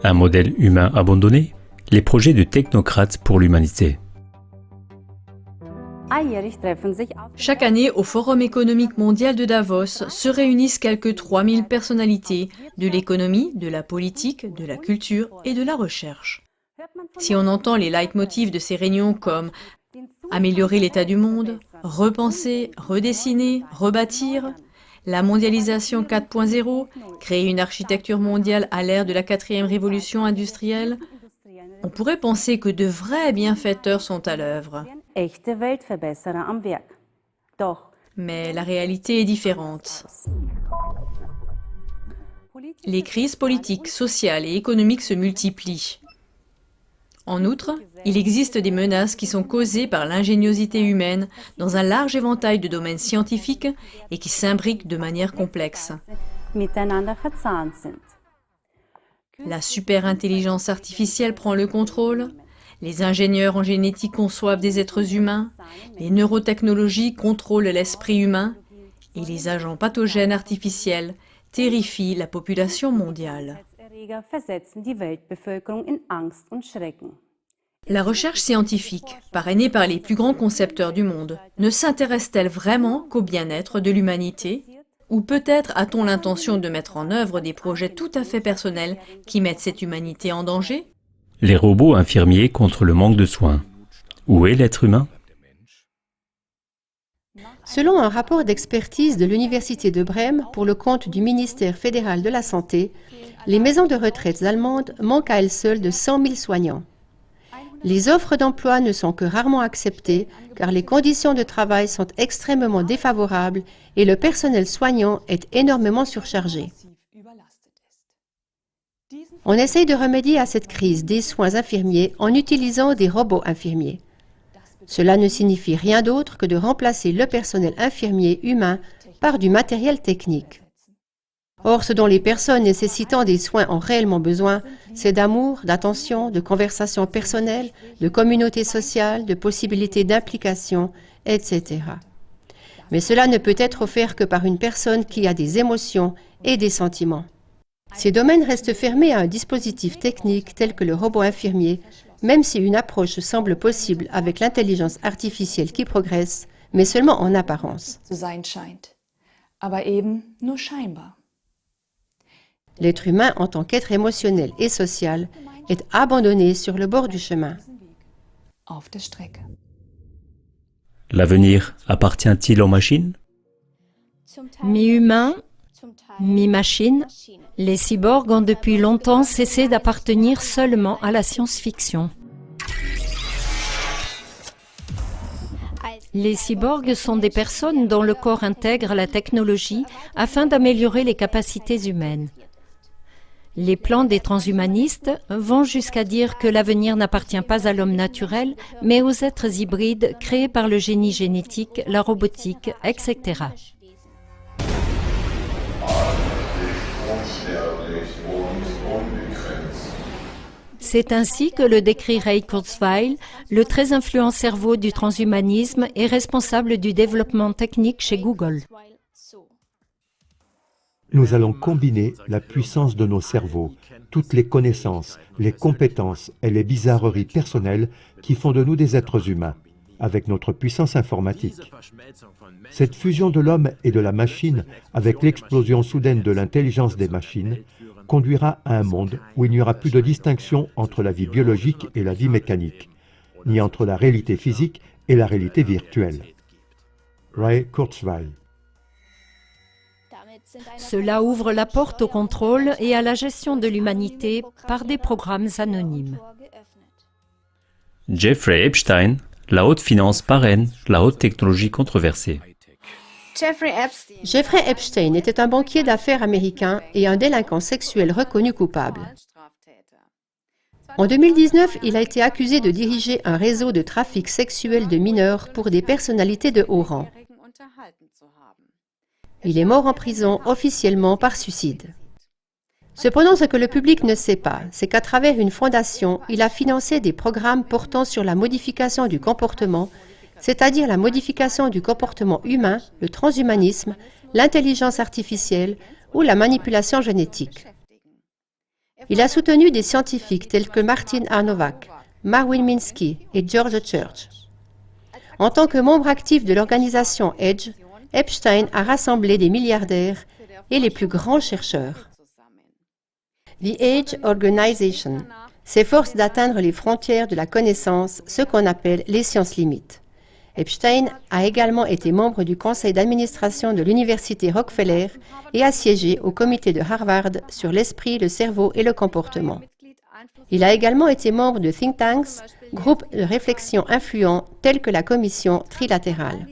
Un modèle humain abandonné? Les projets de technocrates pour l'humanité. Chaque année, au Forum économique mondial de Davos, se réunissent quelques 3000 personnalités de l'économie, de la politique, de la culture et de la recherche. Si on entend les leitmotifs de ces réunions comme améliorer l'état du monde, repenser, redessiner, rebâtir, la mondialisation 4.0, créer une architecture mondiale à l'ère de la 4e révolution industrielle, on pourrait penser que de vrais bienfaiteurs sont à l'œuvre. Mais la réalité est différente. Les crises politiques, sociales et économiques se multiplient. En outre, il existe des menaces qui sont causées par l'ingéniosité humaine dans un large éventail de domaines scientifiques et qui s'imbriquent de manière complexe. La superintelligence artificielle prend le contrôle, les ingénieurs en génétique conçoivent des êtres humains, les neurotechnologies contrôlent l'esprit humain et les agents pathogènes artificiels terrifient la population mondiale. La recherche scientifique, parrainée par les plus grands concepteurs du monde, ne s'intéresse-t-elle vraiment qu'au bien-être de l'humanité? Ou peut-être a-t-on l'intention de mettre en œuvre des projets tout à fait personnels qui mettent cette humanité en danger? Les robots infirmiers contre le manque de soins. Où est l'être humain? Selon un rapport d'expertise de l'Université de Brême pour le compte du ministère fédéral de la Santé, les maisons de retraite allemandes manquent à elles seules de 100 000 soignants. Les offres d'emploi ne sont que rarement acceptées car les conditions de travail sont extrêmement défavorables et le personnel soignant est énormément surchargé. On essaye de remédier à cette crise des soins infirmiers en utilisant des robots infirmiers. Cela ne signifie rien d'autre que de remplacer le personnel infirmier humain par du matériel technique. Or, ce dont les personnes nécessitant des soins ont réellement besoin, c'est d'amour, d'attention, de conversation personnelle, de communauté sociale, de possibilités d'implication, etc. Mais cela ne peut être offert que par une personne qui a des émotions et des sentiments. Ces domaines restent fermés à un dispositif technique tel que le robot infirmier, même si une approche semble possible avec l'intelligence artificielle qui progresse, mais seulement en apparence. L'être humain, en tant qu'être émotionnel et social, est abandonné sur le bord du chemin. L'avenir appartient-il aux machines? Mi-humain, mi-machine, les cyborgs ont depuis longtemps cessé d'appartenir seulement à la science-fiction. Les cyborgs sont des personnes dont le corps intègre la technologie afin d'améliorer les capacités humaines. Les plans des transhumanistes vont jusqu'à dire que l'avenir n'appartient pas à l'homme naturel, mais aux êtres hybrides créés par le génie génétique, la robotique, etc. C'est ainsi que le décrit Ray Kurzweil, le très influent cerveau du transhumanisme, est responsable du développement technique chez Google. Nous allons combiner la puissance de nos cerveaux, toutes les connaissances, les compétences et les bizarreries personnelles qui font de nous des êtres humains, avec notre puissance informatique. Cette fusion de l'homme et de la machine, avec l'explosion soudaine de l'intelligence des machines, conduira à un monde où il n'y aura plus de distinction entre la vie biologique et la vie mécanique, ni entre la réalité physique et la réalité virtuelle. Ray Kurzweil. Cela ouvre la porte au contrôle et à la gestion de l'humanité par des programmes anonymes. Jeffrey Epstein, la haute finance parraine la haute technologie controversée. Jeffrey Epstein était un banquier d'affaires américain et un délinquant sexuel reconnu coupable. En 2019, il a été accusé de diriger un réseau de trafic sexuel de mineurs pour des personnalités de haut rang. Il est mort en prison officiellement par suicide. Cependant, ce que le public ne sait pas, c'est qu'à travers une fondation, il a financé des programmes portant sur la modification du comportement, c'est-à-dire la modification du comportement humain, le transhumanisme, l'intelligence artificielle ou la manipulation génétique. Il a soutenu des scientifiques tels que Martin Arnowak, Marwin Minsky et George Church. En tant que membre actif de l'organisation EDGE, Epstein a rassemblé des milliardaires et les plus grands chercheurs. The EDGE Organization s'efforce d'atteindre les frontières de la connaissance, ce qu'on appelle les sciences limites. Epstein a également été membre du conseil d'administration de l'université Rockefeller et a siégé au comité de Harvard sur l'esprit, le cerveau et le comportement. Il a également été membre de think tanks, groupes de réflexion influents tels que la commission trilatérale.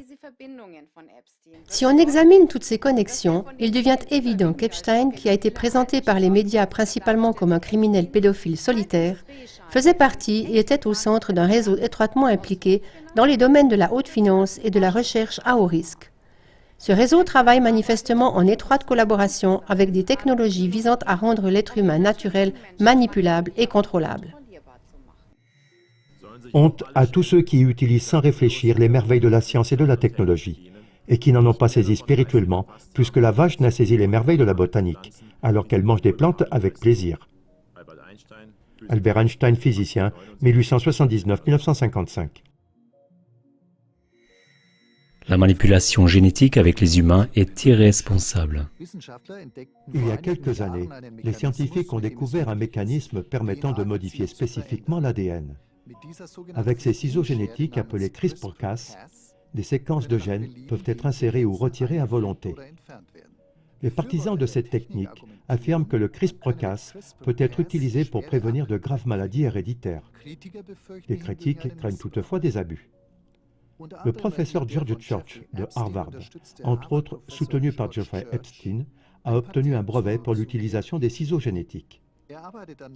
Si on examine toutes ces connexions, il devient évident qu'Epstein, qui a été présenté par les médias principalement comme un criminel pédophile solitaire, faisait partie et était au centre d'un réseau étroitement impliqué dans les domaines de la haute finance et de la recherche à haut risque. Ce réseau travaille manifestement en étroite collaboration avec des technologies visant à rendre l'être humain naturel, manipulable et contrôlable. Honte à tous ceux qui utilisent sans réfléchir les merveilles de la science et de la technologie, et qui n'en ont pas saisi spirituellement, plus que la vache n'a saisi les merveilles de la botanique, alors qu'elle mange des plantes avec plaisir. Albert Einstein, physicien, 1879-1955. La manipulation génétique avec les humains est irresponsable. Il y a quelques années, les scientifiques ont découvert un mécanisme permettant de modifier spécifiquement l'ADN. Avec ces ciseaux génétiques appelés CRISPR-Cas, des séquences de gènes peuvent être insérées ou retirées à volonté. Les partisans de cette technique affirment que le CRISPR-Cas peut être utilisé pour prévenir de graves maladies héréditaires. Les critiques craignent toutefois des abus. Le professeur George Church de Harvard, entre autres soutenu par Jeffrey Epstein, a obtenu un brevet pour l'utilisation des ciseaux génétiques.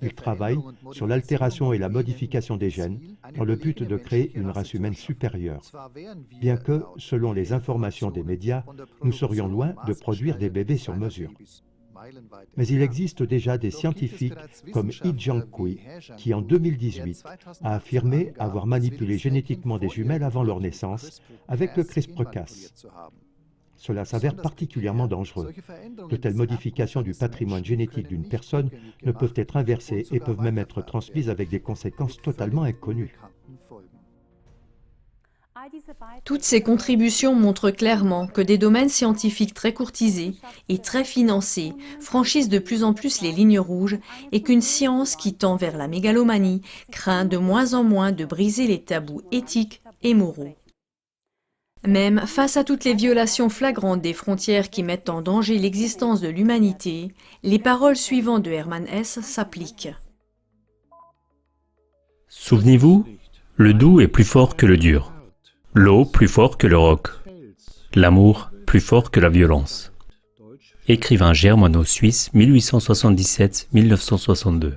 Il travaille sur l'altération et la modification des gènes dans le but de créer une race humaine supérieure. Bien que, selon les informations des médias, nous serions loin de produire des bébés sur mesure. Mais il existe déjà des scientifiques comme Yi Jiankui qui, en 2018, a affirmé avoir manipulé génétiquement des jumelles avant leur naissance avec le CRISPR-Cas. Cela s'avère particulièrement dangereux. De telles modifications du patrimoine génétique d'une personne ne peuvent être inversées et peuvent même être transmises avec des conséquences totalement inconnues. Toutes ces contributions montrent clairement que des domaines scientifiques très courtisés et très financés franchissent de plus en plus les lignes rouges et qu'une science qui tend vers la mégalomanie craint de moins en moins de briser les tabous éthiques et moraux. Même face à toutes les violations flagrantes des frontières qui mettent en danger l'existence de l'humanité, les paroles suivantes de Hermann Hesse s'appliquent. Souvenez-vous, le doux est plus fort que le dur, l'eau plus fort que le roc, l'amour plus fort que la violence. Écrivain germano-suisse 1877-1962.